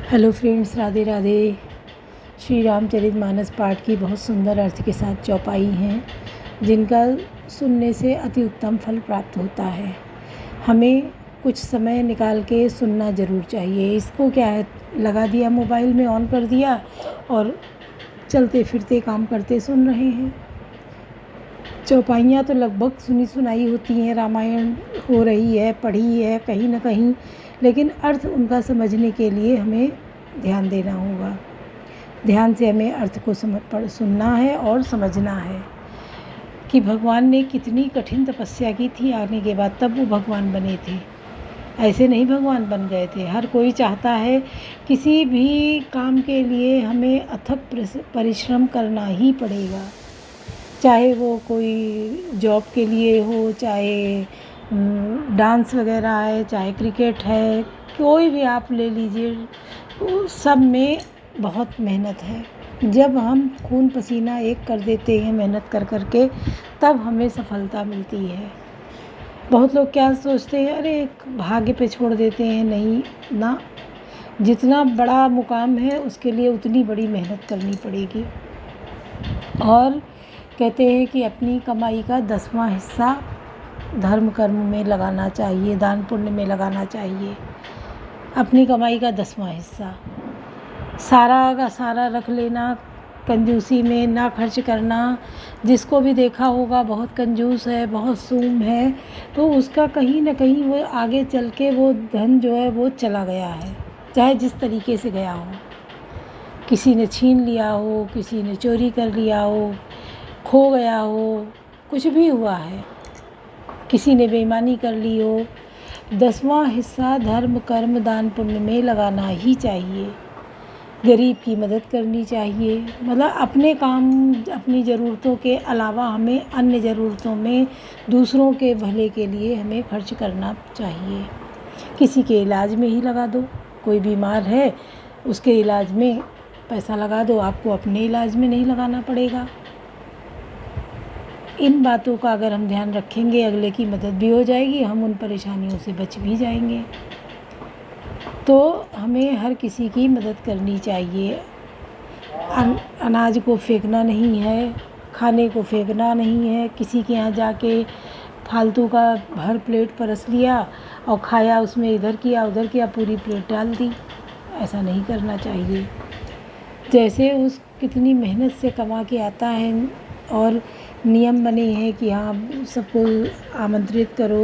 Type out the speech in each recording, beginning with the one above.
Hello friends, Radhe Radhe. Shri Ramcharitmanas पाठ की बहुत सुंदर अर्थ के साथ चौपाई हैं, जिनका सुनने से अति उत्तम फल प्राप्त होता है। हमें कुछ समय निकाल के सुनना ज़रूर चाहिए। इसको क्या है, लगा दिया मोबाइल में, ऑन कर दिया और चलते फिरते काम करते सुन रहे हैं। चौपाइयाँ तो लगभग सुनी सुनाई होती हैं, रामायण हो रही है, पढ़ी है कहीं ना कहीं, लेकिन अर्थ उनका समझने के लिए हमें ध्यान देना होगा। ध्यान से हमें अर्थ को सुनना है और समझना है कि भगवान ने कितनी कठिन तपस्या की थी आने के बाद, तब वो भगवान बने थे। ऐसे नहीं भगवान बन गए थे। हर कोई चाहता है, किसी भी काम के लिए हमें अथक परिश्रम करना ही पड़ेगा, चाहे वो कोई जॉब के लिए हो, चाहे डांस वगैरह है, चाहे क्रिकेट है, कोई भी आप ले लीजिए, सब में बहुत मेहनत है। जब हम खून पसीना एक कर देते हैं मेहनत कर कर के, तब हमें सफलता मिलती है। बहुत लोग क्या सोचते हैं, अरे भाग्य पे छोड़ देते हैं। नहीं ना, जितना बड़ा मुकाम है उसके लिए उतनी बड़ी मेहनत करनी पड़ेगी। और कहते हैं कि अपनी कमाई का 10वां हिस्सा धर्म कर्म में लगाना चाहिए, दान पुण्य में लगाना चाहिए। अपनी कमाई का 10वां हिस्सा सारा का सारा रख लेना, कंजूसी में ना खर्च करना। जिसको भी देखा होगा बहुत कंजूस है, बहुत सूम है, तो उसका कहीं ना कहीं वो आगे चल के वो धन जो है वो चला गया है, चाहे जिस तरीके से गया हो। किसी ने छीन लिया हो, किसी ने चोरी कर लिया हो, खो गया हो, कुछ भी हुआ है, किसी ने बेईमानी कर ली हो। 10वां हिस्सा धर्म कर्म दान पुण्य में लगाना ही चाहिए। गरीब की मदद करनी चाहिए, मतलब अपने काम, अपनी ज़रूरतों के अलावा हमें अन्य ज़रूरतों में दूसरों के भले के लिए हमें खर्च करना चाहिए। किसी के इलाज में ही लगा दो, कोई बीमार है उसके इलाज में पैसा लगा दो, आपको अपने इलाज में नहीं लगाना पड़ेगा। इन बातों का अगर हम ध्यान रखेंगे, अगले की मदद भी हो जाएगी, हम उन परेशानियों से बच भी जाएंगे। तो हमें हर किसी की मदद करनी चाहिए। अनाज को फेंकना नहीं है, खाने को फेंकना नहीं है। किसी के यहाँ जाके फालतू का भर प्लेट परस लिया और खाया, उसमें इधर किया उधर किया, पूरी प्लेट डाल दी, ऐसा नहीं करना चाहिए। जैसे उस कितनी मेहनत से कमा के आता है, और नियम बने हैं कि हाँ सबको आमंत्रित करो,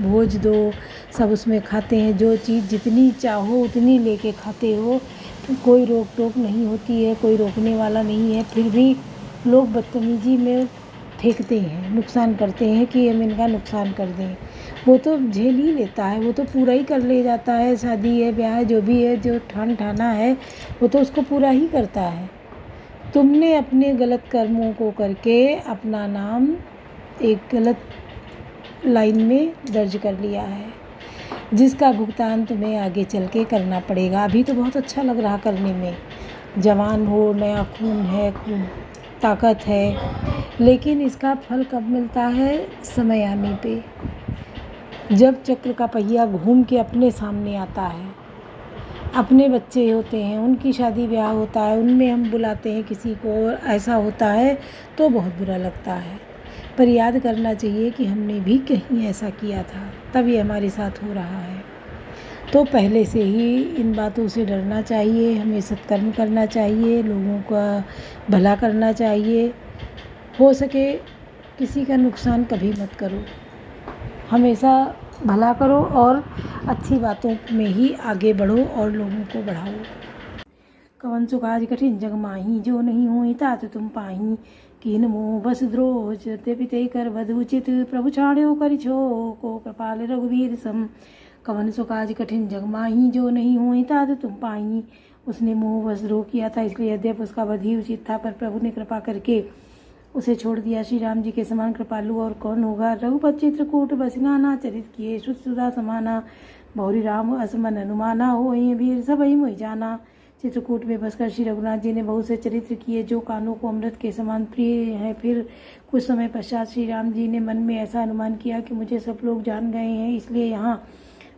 भोज दो, सब उसमें खाते हैं। जो चीज़ जितनी चाहो उतनी लेके खाते हो, कोई रोक टोक नहीं होती है, कोई रोकने वाला नहीं है। फिर भी लोग बदतमीजी में फेंकते हैं, नुकसान करते हैं कि हम इनका नुकसान कर दें। वो तो झेल ही लेता है, वो तो पूरा ही कर ले जाता है। शादी है, ब्याह है, जो भी है, जो ठाना है वो तो उसको पूरा ही करता है। तुमने अपने गलत कर्मों को करके अपना नाम एक गलत लाइन में दर्ज कर लिया है, जिसका भुगतान तुम्हें आगे चल के करना पड़ेगा। अभी तो बहुत अच्छा लग रहा करने में, जवान हो, नया खून है, खून ताकत है, लेकिन इसका फल कब मिलता है? समय आने पे, जब चक्र का पहिया घूम के अपने सामने आता है। अपने बच्चे होते हैं, उनकी शादी ब्याह होता है, उनमें हम बुलाते हैं किसी को, और ऐसा होता है तो बहुत बुरा लगता है। पर याद करना चाहिए कि हमने भी कहीं ऐसा किया था, तब ये हमारे साथ हो रहा है। तो पहले से ही इन बातों से डरना चाहिए, हमें सत्कर्म करना चाहिए, लोगों का भला करना चाहिए। हो सके किसी का नुकसान कभी मत करो, हमेशा भला करो और अच्छी बातों में ही आगे बढ़ो और लोगों को बढ़ाओ। कवन सो काज कठिन जग माही, जो नहीं होई तात तुम पाही। कीन मोह बस द्रोह ते पिते कर वध उचित, प्रभु छाड़ो करि छो को कृपाल रघुवीर सम। कवन सो काज कठिन जग माही, जो नहीं होई तात तुम पाही। उसने मोह बस द्रोह किया था, इसलिए यद्यप उसका वध ही उचित था, पर प्रभु ने कृपा करके उसे छोड़ दिया। श्री राम जी के समान कृपालु और कौन होगा। रघुपति चित्रकूट बस नाना, चरित किए श्रुत सुधा समाना। बहुरी राम असमन अनुमाना, हो वीर सब ही मोहि जाना। चित्रकूट में बसकर श्री रघुनाथ जी ने बहुत से चरित्र किए जो कानों को अमृत के समान प्रिय है। फिर कुछ समय पश्चात श्री राम जी ने मन में ऐसा अनुमान किया कि मुझे सब लोग जान गए हैं, इसलिए यहाँ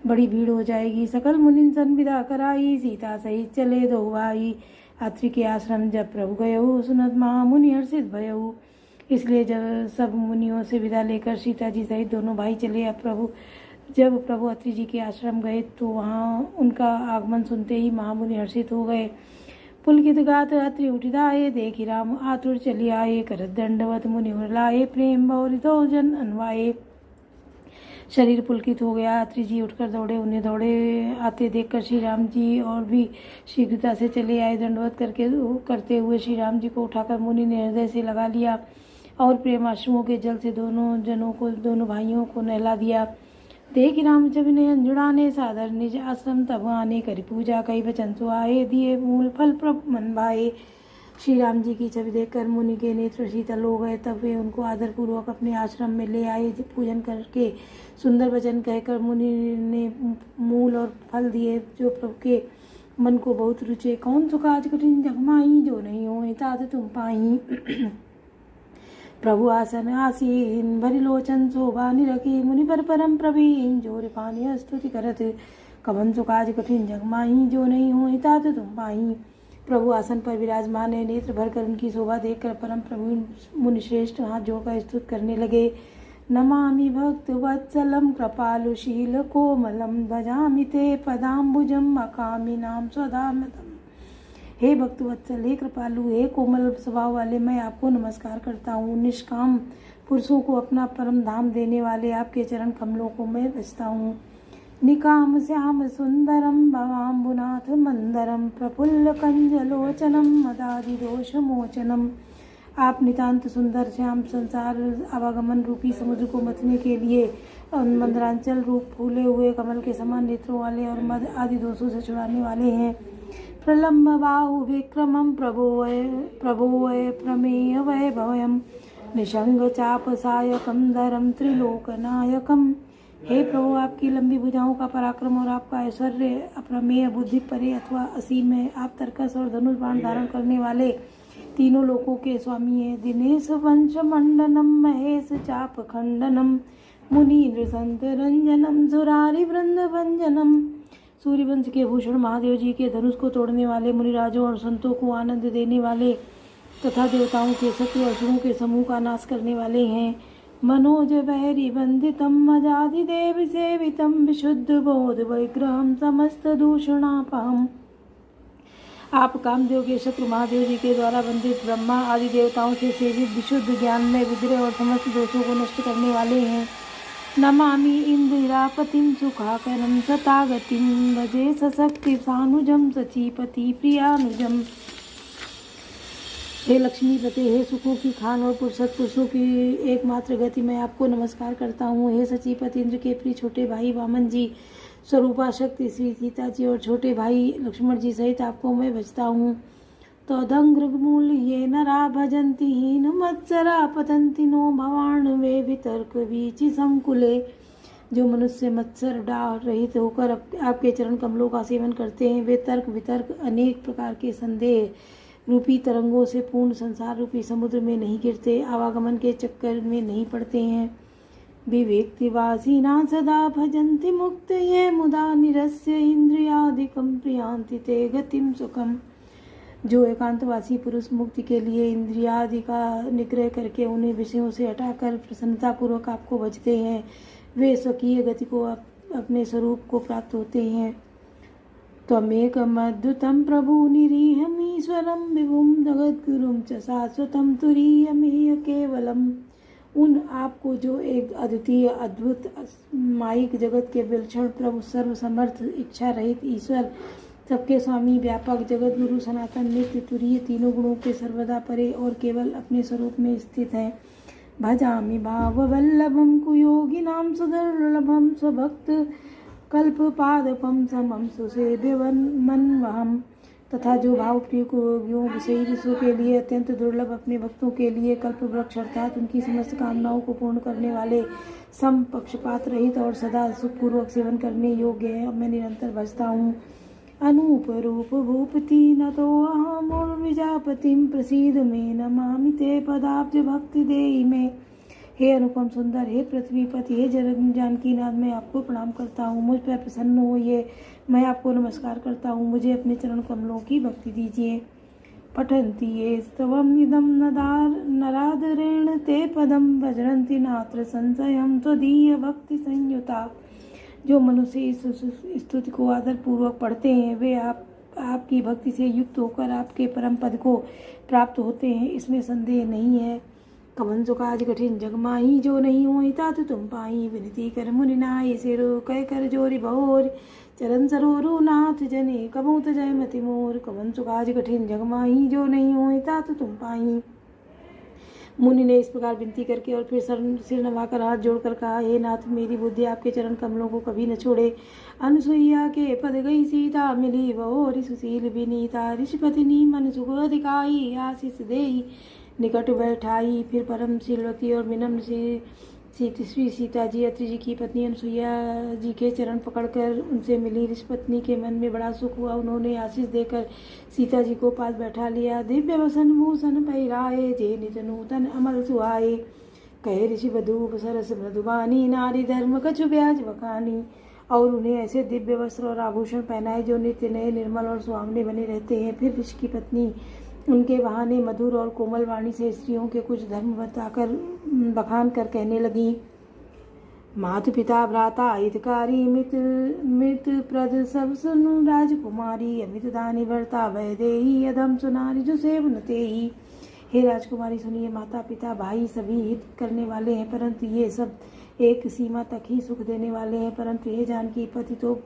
बड़ी भीड़ हो जाएगी। सकल मुनिन सन विदा कराई, सीता सहित चले दो भाई। अत्रि के आश्रम जब प्रभु गयऊ, सुनत महामुनि हर्षित भयऊ। इसलिए जब सब मुनियों से विदा लेकर सीता जी सहित दोनों भाई चले। जब प्रभु अत्रि जी के आश्रम गए तो वहाँ उनका आगमन सुनते ही महामुनि हर्षित हो गए। पुलकित गात अत्रि उठिदाये, देखि राम आतुर चली आए। करत दंडवत मुनि लाए, प्रेम बहुरितो जन अनवाए। शरीर पुलकित हो गया। अत्रि जी उठकर दौड़े। उन्हें दौड़े आते देखकर श्री राम जी और भी शीघ्रता से चले आए। दंडवत करते हुए श्री राम जी को उठाकर मुनि ने हृदय से लगा लिया और प्रेमाश्रुओं के जल से दोनों भाइयों को नहला दिया। देखि राम जब ने जुड़ाने, सादर निज आश्रम तब आने। करी पूजा कई वचन सुहाए, दिए मूल फल प्रभु मन भाए। श्री राम जी की छवि देखकर मुनि के नेत्र शीतल हो गए। तब वे उनको आदरपूर्वक अपने आश्रम में ले आए। पूजन करके सुंदर वचन कहकर मुनि ने मूल और फल दिए जो प्रभु के मन को बहुत रुचे। कौन सो काज कठिन जगमाई, जो नहीं हो तात तुम पाई। प्रभु आसन आसीन, भरी लोचन शोभा निरखी। मुनि पर परम प्रवीण, जो रिपानी स्तुति करत। कवन सो काज कठिन जगमाई, जो नहीं हो तात तुम पाई। प्रभु आसन पर विराजमान है। नेत्र भरकर उनकी शोभा देखकर परम प्रवीण मुनिश्रेष्ठ हाथ जोड़कर स्तुति करने लगे। नमामि भक्त वत्सलम, कृपालुशील कोमलम। भजामि ते पदाम्बुजम, अकामि नाम स्वधामतम। हे भक्त वत्सल, हे कृपालु, हे कोमल स्वभाव वाले, मैं आपको नमस्कार करता हूँ। निष्काम पुरुषों को अपना परम धाम देने वाले आपके चरण कमलों को मैं भजता हूँ। निकाम श्याम सुंदरम, भवाम्बुनाथ मंदरम। प्रफुल्ल कंजलोचनम, मदादि दोष मोचनम। आप नितांत सुंदर श्याम संसार आवागमन रूपी समुद्र को मथने के लिए मंदरांचल रूप फूले हुए कमल के समान नेत्रों वाले और मद आदि दोषों से छुड़ाने वाले हैं। प्रलम्ब बाहु विक्रमम, प्रभोवय प्रमेय वैभवयम। निशंग चाप सायकम, धरम त्रिलोकनायकम। हे प्रभु, आपकी लंबी भुजाओं का पराक्रम और आपका ऐश्वर्य अप्रमेय, बुद्धि परे अथवा असीम है। आप तरकस और धनुष बाण धारण करने वाले तीनों लोकों के स्वामी हैं। दिनेश वंश मंडनम, महेश चाप खंडनम। मुनीन्द्र संत रंजनम, सुरारि वृंद भंजनम। सूर्यवंश के भूषण महादेव जी के धनुष को तोड़ने वाले, मुनिराजों और संतों को आनंद देने वाले तथा देवताओं के शत्रु और असुरों के समूह का नाश करने वाले हैं। मनोज वैरी वंदितम, अजादिदेव सेवितम। विशुद्ध बोध विग्रहम, समस्त दूषणापहम। आप कामदेव के शत्रु महादेव जी के द्वारा वंदित, ब्रह्मा आदि देवताओं से सेवित, विशुद्ध ज्ञान में विग्रह और समस्त दोषों को नष्ट करने वाले हैं। नमामि इंदिरापतिम, सुखाकरम सतागतिम। भजे सशक्ति सानुजम, सचीपति प्रियानुजम। हे लक्ष्मीपते, हे सुखों की खान और सत्पुरुषों की एकमात्र गति, मैं आपको नमस्कार करता हूँ। हे सचीपति, इंद्र के प्रिय छोटे भाई वामन जी, स्वरूपा शक्ति श्री सीता जी और छोटे भाई लक्ष्मण जी सहित आपको मैं भजता हूँ। तो दंग्रमूल ये नरा भजन्ति, हीन मत्सरा पतंति नो। भवान वे वितर्क वीचि संकुले। जो मनुष्य मत्सर डाह रहित होकर आपके चरण कमलों का सेवन करते हैं, वे तर्क वितर्क अनेक प्रकार के संदेह रूपी तरंगों से पूर्ण संसार रूपी समुद्र में नहीं गिरते, आवागमन के चक्कर में नहीं पड़ते हैं। विवेक्तिवासीना सदा भजन्ति मुक्त ये, मुदा निरस्य इंद्रियादिकम प्रियांति ते गतिम सुखम। जो एकांतवासी पुरुष मुक्ति के लिए इंद्रियादि का निग्रह करके उन्हें विषयों से हटाकर प्रसन्नतापूर्वक आपको भजते हैं, वे स्वकीय गति को अपने स्वरूप को प्राप्त होते हैं। त्वमेकमद्भुतं प्रभु निरीहमीश्वरं, विभुं जगद्गुरुं च शाश्वतं तुरीयमेय केवलम्। उन आपको जो एक अद्वितीय अद्भुत माइक जगत के विलक्षण प्रभु, सर्वसमर्थ इच्छा रहित ईश्वर, सबके स्वामी, व्यापक जगत गुरु, सनातन नित्य तुरीय, तीनों गुणों के सर्वदा परे और केवल अपने स्वरूप में स्थित है। भजामि भाववल्लभं कुयोगिनां सुदुर्लभं, स्वभक्त कल्पपादपं समं सुसेव्यमन्वहम्। तथा जो भाव प्रिय योगियों विषयी विश्व के लिए अत्यंत दुर्लभ, अपने भक्तों के लिए कल्प वृक्ष अर्थात उनकी समस्त कामनाओं को पूर्ण करने वाले, सम पक्षपात रहित और सदा सुखपूर्वक सेवन करने योग्य है, मैं निरंतर भजता हूँ। अनूप रूप भूपति नतो अहमुर्विजापतिं, प्रसीद मे नमामि ते पदाब्ज भक्ति देहि मे। हे अनुपम सुंदर, हे पृथ्वीपति, हे जानकीनाथ, मैं आपको प्रणाम करता हूँ। मुझ पर प्रसन्न होइए, मैं आपको नमस्कार करता हूँ। मुझे अपने चरण कमलों की भक्ति दीजिए। पठन्ति ये स्तवम् इदं नरादरेण ते पदं भजन्ति नात्र संशयं त्वदीय भक्ति संयुता। जो मनुष्य इस स्तुति को आदरपूर्वक पढ़ते हैं वे आपकी भक्ति से युक्त होकर आपके परम पद को प्राप्त होते हैं, इसमें संदेह नहीं है। कवन सो काज कठिन जग माही, जो नहीं होई तात तुम पाई। विनती कर मुनि नाई, सिरो कह कर जोरी भोर। चरण सरोरु नाथ जने, कबूत जय मति मोर। कवन सो काज कठिन जग माही, जो नहीं होई तात तुम पाई। मुनि ने इस प्रकार विनती करके और फिर सिर नवाकर हाथ जोड़कर कहा, हे नाथ, मेरी बुद्धि आपके चरण कमलों को कभी न छोड़े। अनुसुईया के पद गई सीता, मिली वह सुशील विनीता। ऋषिपतिनी मन सुख अधिकाई, आशीष देई निकट बैठाई। फिर परम शीलवती और विनम्र श्री सीता जी अत्रि जी की पत्नी अनुसुईया जी के चरण पकड़कर उनसे मिली। ऋषिपत्नी के मन में बड़ा सुख हुआ। उन्होंने आशीष देकर सीता जी को पास बैठा लिया। दिव्य वसन भूषण पहिराए, जे नित नूतन अमल सुहाए। कहे ऋषि वधू सरस मृदुबानी, नारी धर्म कछु ब्याज बखानी। और उन्हें ऐसे दिव्य वस्त्र और आभूषण पहनाए जो नित्य नए निर्मल और सुहावने बने रहते हैं। फिर ऋषि की पत्नी उनके बहाने मधुर और कोमल वाणी से स्त्रियों के कुछ धर्म बताकर बखान कर कहने लगी। मातु पिता भ्राता हितकारी, मित प्रद सब सुनु राजकुमारी। अमित दानी भरता वैदेही, अधम सुनारी जो सेवन तेही। हे राजकुमारी सुनिए, माता पिता भाई सभी हित करने वाले हैं, परंतु ये सब एक सीमा तक ही सुख देने वाले हैं। परंतु हे जानकी, पति तो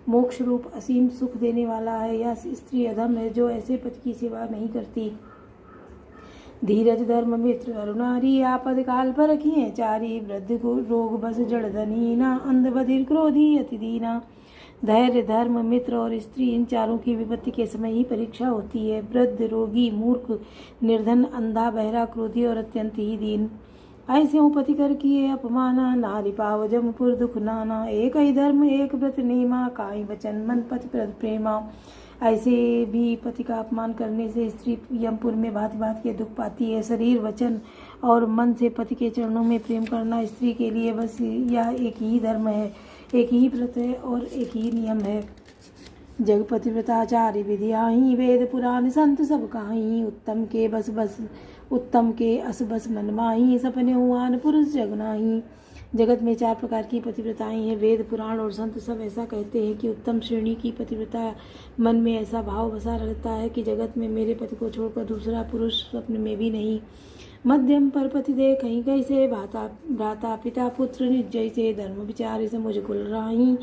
मोक्ष रूप असीम सुख देने वाला है। यह स्त्री अधम है जो ऐसे पति की सेवा नहीं करती। धीरज धर्म मित्र अरुणारी, आपद काल पर रखिए चारी। वृद्ध को रोग बस जड़ धनीना, अंध बधिर क्रोधी अति दीना। धैर्य धर्म मित्र और स्त्री, इन चारों की विपत्ति के समय ही परीक्षा होती है। वृद्ध रोगी मूर्ख निर्धन अंधा बहरा क्रोधी और अत्यंत ही दीन। ऐसे पति कर किए अपमाना, नारी पाव जमपुर दुख नाना। एक ही धर्म एक व्रत नेमा, काई वचन मन पति प्रद प्रेमा। ऐसे भी पति का अपमान करने से स्त्री यमपुर में भांति भांति के दुख पाती है। शरीर वचन और मन से पति के चरणों में प्रेम करना स्त्री के लिए बस यह एक ही धर्म है, एक ही व्रत है और एक ही नियम है। जगपति व्रताचार्य विधियाही, वेद पुराण संत सब काही। उत्तम के अस बस मन माही, सपने हुआन पुरुष जगनाही। जगत में 4 प्रकार की पतिव्रताएं हैं। वेद पुराण और संत सब ऐसा कहते हैं कि उत्तम श्रेणी की पतिव्रता मन में ऐसा भाव बसा रहता है कि जगत में मेरे पति को छोड़कर दूसरा पुरुष स्वप्न में भी नहीं। मध्यम पर पति दे कहीं कैसे, भ्राता पिता पुत्र निज जैसे। धर्म विचार से मुझ कुल राही,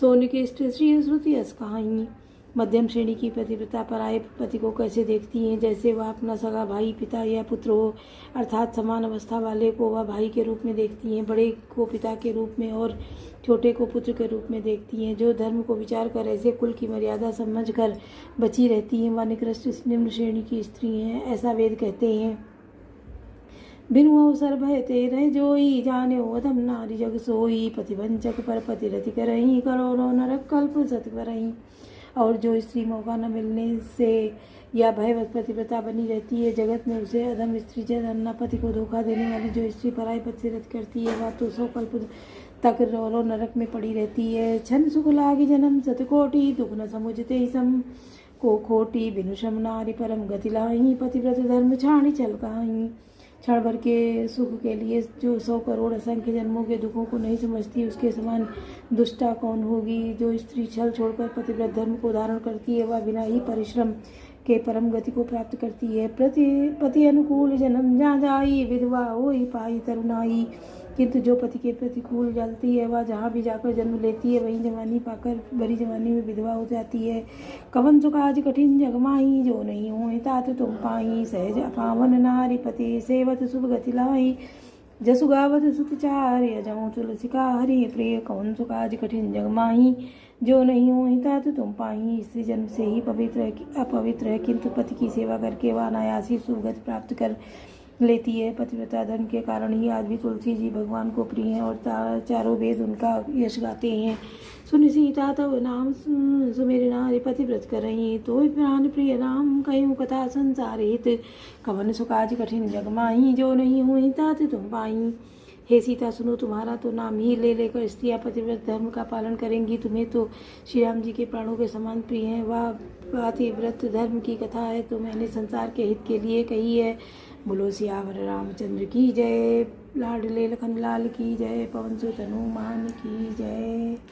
सोनिकृष्ट श्री श्रुति अस कहाई। मध्यम श्रेणी की पतिव्रता पराये पति को कैसे देखती हैं, जैसे वह अपना सगा भाई पिता या पुत्र हो, अर्थात समान अवस्था वाले को वह भाई के रूप में देखती हैं, बड़े को पिता के रूप में और छोटे को पुत्र के रूप में देखती हैं। जो धर्म को विचार कर ऐसे कुल की मर्यादा समझ कर बची रहती हैं वह निकृष्ट निम्न श्रेणी की स्त्री हैं, ऐसा वेद कहते हैं। बिनु अवसर भय ते रह जोई, जाने अधम नारी जग सोई। पतिवंचक पर पति रति करही, करोड़ों नरक कल्प सत करही। और जो स्त्री मौका न मिलने से या भयवश पतिव्रता बनी रहती है, जगत में उसे अधम स्त्री जन्ना। पति को धोखा देने वाली जो स्त्री पराय पति से रति करती है वह तो 100 कल्प तक रोलो नरक में पड़ी रहती है। छन सुख लागी जन्म सतकोटि, दुख न समुझते सम को खोटी। बिनु शम नारी परम गति लाही, पतिव्रत धर्म छाणी चल कहाही। क्षण भर के सुख के लिए जो 100 करोड़ असंख्य जन्मों के दुखों को नहीं समझती, उसके समान दुष्टा कौन होगी। जो स्त्री छल छोड़कर पतिव्रत धर्म को धारण करती है वह बिना ही परिश्रम के परम गति को प्राप्त करती है। पति अनुकूल जन्म जा जाई, विधवा होई पाई तरुणाई। किंतु जो पति के प्रतिकूल जलती है वह जहाँ भी जाकर जन्म लेती है वहीं जवानी पाकर बड़ी जवानी में विधवा हो जाती है। कवन सुख आज कठिन जगमाही, जो नहीं होए तात तुम पाई। सहज अपावन नारी पति, सेवत शुभ गति लाई। जसु गावत सुतचार्य, जऊँ तुलसिका हरि प्रिय। कवन सुख आज कठिन जगमाही, जो नहीं होए तात तुम पाई। स्त्री जन्म से ही अपवित्र है, किंतु पति की सेवा करके वह अनायासी शुभ गति प्राप्त कर लेती है। पतिव्रता धर्म के कारण ही आज भी तुलसी जी भगवान को प्रिय हैं और चारों वेद उनका यश गाते हैं। सुन सीता तव नाम सुमेर नारी पतिव्रत करही, तो प्राण प्रिय राम कहूँ कथा संसार हित। कवन सुख आज कठिन जग माही, जो नहीं हुई तात तुम पाई। हे सीता सुनो, तुम्हारा तो नाम ही ले लेकर स्त्रियाँ पतिव्रत धर्म का पालन करेंगी। तुम्हें तो श्री राम जी के प्राणों के समान प्रिय हैं। वह पतिव्रत धर्म की कथा है तो मैंने संसार के हित के लिए कही है। बोलो सियावर रामचंद्र की जय। लाडले लखन लाल की जय। पवन सुत हनुमान की जय।